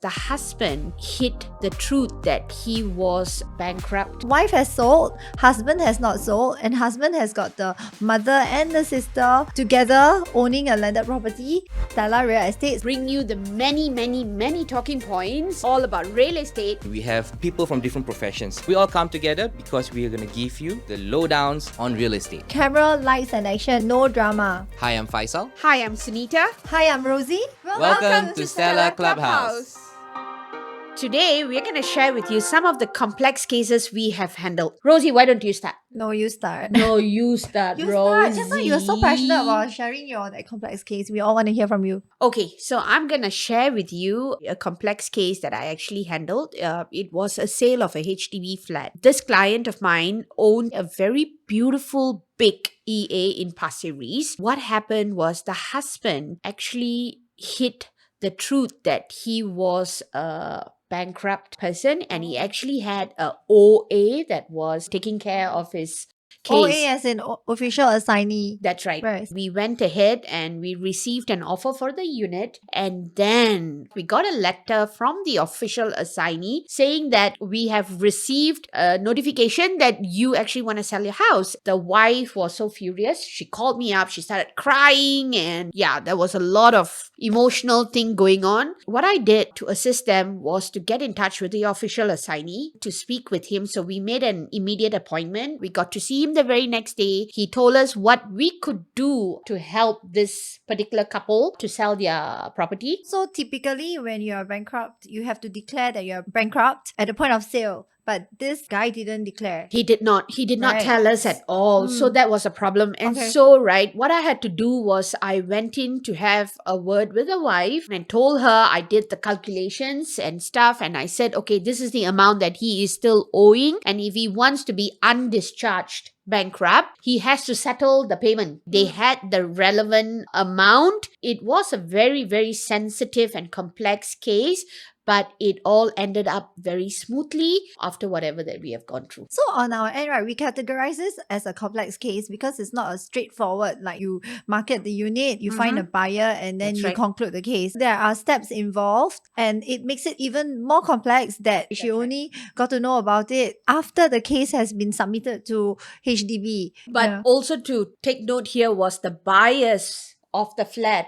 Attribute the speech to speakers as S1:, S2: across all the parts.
S1: the husband hid the truth that he was bankrupt.
S2: Wife has sold, husband has not sold, and husband has got the mother and the sister together owning a landed property. Stella Real Estate
S1: Bring you the many talking points all about real estate.
S3: We have people from different professions. We all come together because we are going to give you the lowdowns on real estate.
S2: Camera, lights and action, no drama.
S3: Hi, I'm Faisal.
S1: Hi, I'm Sunita.
S2: Hi, I'm Rosie.
S3: Welcome to Stella Clubhouse.
S1: Today, we're going to share with you some of the complex cases we have handled. Rosie, why don't you start?
S2: No, you start.
S1: No, you start,
S2: You
S1: Rosie.
S2: start. Just now you were so passionate about sharing your that complex case. We all want to hear from you.
S1: Okay, so I'm going to share with you a complex case that I actually handled. It was a sale of a HDB flat. This client of mine owned a very beautiful big EA in Pasir Ris. What happened was the husband actually hid the truth that he was a bankrupt person and he actually had a OA that was taking care of his case.
S2: OA as in official assignee.
S1: That's right.
S2: Right.
S1: We went ahead and we received an offer for the unit, and then we got a letter from the official assignee saying that we have received a notification that you actually want to sell your house. The wife was so furious. She called me up. She started crying, and yeah, there was a lot of emotional thing going on. What I did to assist them was to get in touch with the official assignee to speak with him. So we made an immediate appointment. We got to see him the very next day. He told us what we could do to help this particular couple to sell their property.
S2: So typically when you're bankrupt, you have to declare that you're bankrupt at the point of sale. But this guy didn't declare.
S1: He did not
S2: Right.
S1: tell us at all. So
S2: Mm.
S1: that was a problem. And
S2: Okay.
S1: so, right, what I had to do was I went in to have a word with the wife and told her I did the calculations and stuff. And I said, okay, this is the amount that he is still owing. And if he wants to be undischarged bankrupt, he has to settle the payment. They had the relevant amount. It was a very sensitive and complex case, but it all ended up very smoothly after whatever that we have gone through.
S2: So on our end, right, we categorize this as a complex case because it's not a straightforward, like you market the unit, you find a buyer, and then
S1: That's
S2: you
S1: right.
S2: conclude the case. There are steps involved, and it makes it even more complex that she
S1: That's right.
S2: only got to know about it after the case has been submitted to HDB.
S1: But
S2: Yeah.
S1: also to take note here was the buyers of the flat,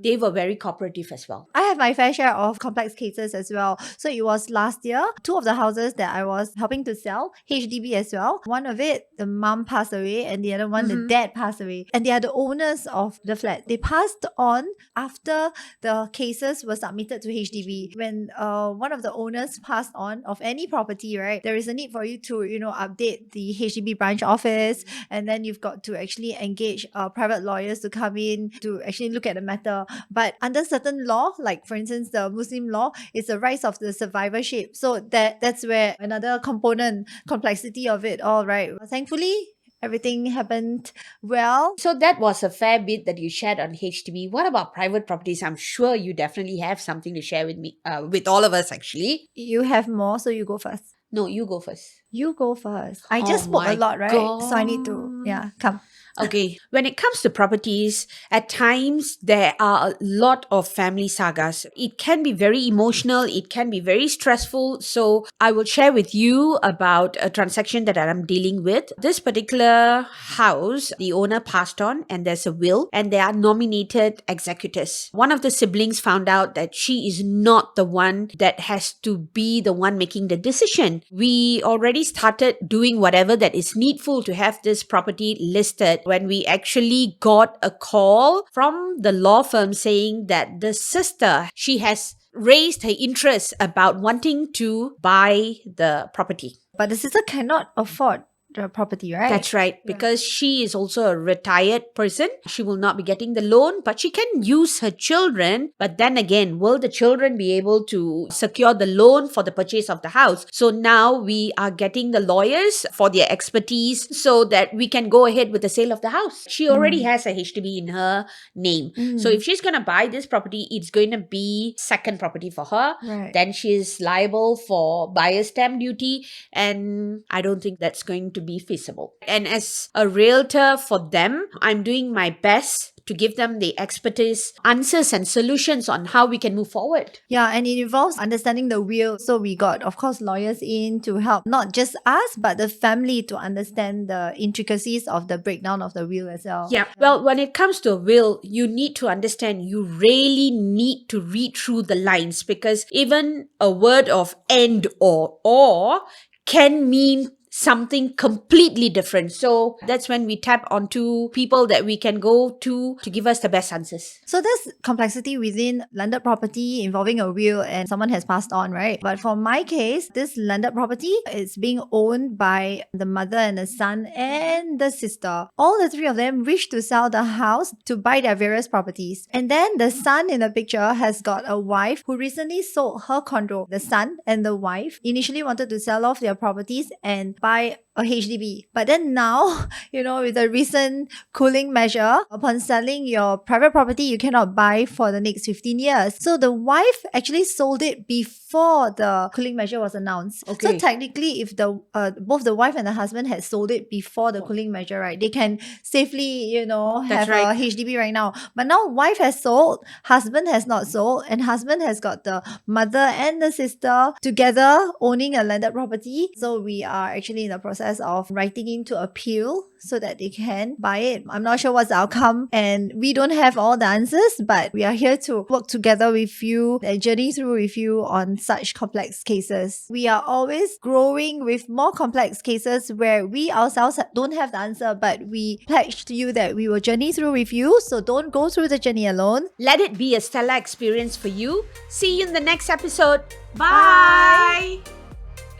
S1: they were very cooperative as well.
S2: I have my fair share of complex cases as well. So it was last year, two of the houses that I was helping to sell, HDB as well. One of it, the mom passed away, and the other one, the dad passed away. And they are the owners of the flat. They passed on after the cases were submitted to HDB. When one of the owners passed on of any property, right, there is a need for you to, update the HDB branch office, and then you've got to actually engage private lawyers to come in to actually look at the matter. But under certain law, like for instance the Muslim law, it's the rights of the survivorship. So that's where another component complexity of it all, right? Thankfully everything happened well.
S1: So that was a fair bit that you shared on HDB. What about private properties? I'm sure you definitely have something to share with me, with all of us actually.
S2: You have more, so you go first.
S1: No, you go first.
S2: You go first. I
S1: Oh
S2: just spoke
S1: my
S2: a lot, right? So I need to, come.
S1: Okay, when it comes to properties, at times there are a lot of family sagas. It can be very emotional, it can be very stressful. So I will share with you about a transaction that I'm dealing with. This particular house, the owner passed on and there's a will and there are nominated executors. One of the siblings found out that she is not the one that has to be the one making the decision. We already started doing whatever that is needful to have this property listed when we actually got a call from the law firm saying that the sister, she has raised her interest about wanting to buy the property.
S2: But the sister cannot afford the property, right?
S1: That's right, because she is also a retired person. She will not be getting the loan, but she can use her children. But then again, will the children be able to secure the loan for the purchase of the house? So now we are getting the lawyers for their expertise so that we can go ahead with the sale of the house. She already has a HDB in her name. So if she's going to buy this property, it's going to be second property for her.
S2: Right.
S1: Then she is liable for buyer's stamp duty, and I don't think that's going to be feasible. And as a realtor for them, I'm doing my best to give them the expertise, answers and solutions on how we can move forward.
S2: Yeah, and it involves understanding the will. So we got, of course, lawyers in to help not just us, but the family to understand the intricacies of the breakdown of the will as well.
S1: Yeah. Well, when it comes to a will, you need to understand, you really need to read through the lines, because even a word of and or can mean something completely different. So that's when we tap onto people that we can go to give us the best answers.
S2: So there's complexity within landed property involving a will and someone has passed on, right? But for my case, this landed property is being owned by the mother and the son and the sister. All the three of them wish to sell the house to buy their various properties. And then the son in the picture has got a wife who recently sold her condo. The son and the wife initially wanted to sell off their properties and buy a HDB. But then now, with the recent cooling measure, upon selling your private property, you cannot buy for the next 15 years. So the wife actually sold it before the cooling measure was announced.
S1: Okay.
S2: So technically, if the both the wife and the husband had sold it before the cooling measure, right, they can safely, have
S1: right.
S2: a HDB right now. But now wife has sold, husband has not sold, and husband has got the mother and the sister together owning a landed property. So we are actually in the process of writing in to appeal so that they can buy it. I'm not sure what's the outcome, and we don't have all the answers, but we are here to work together with you and journey through with you on such complex cases. We are always growing with more complex cases where we ourselves don't have the answer, but we pledge to you that we will journey through with you, so don't go through the journey alone.
S1: Let it be a stellar experience for you. See you in the next episode. Bye.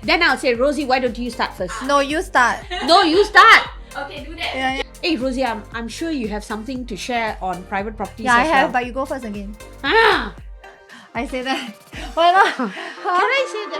S1: Then I'll say, Rosie, why don't you start first?
S2: No, you start.
S1: No, you start.
S4: Okay, do that.
S2: Yeah,
S1: Hey, Rosie, I'm sure you have something to share on private properties
S2: I
S1: as
S2: have,
S1: well.
S2: but you go first again.
S1: Ah,
S2: I say that. Why not?
S1: can I say that?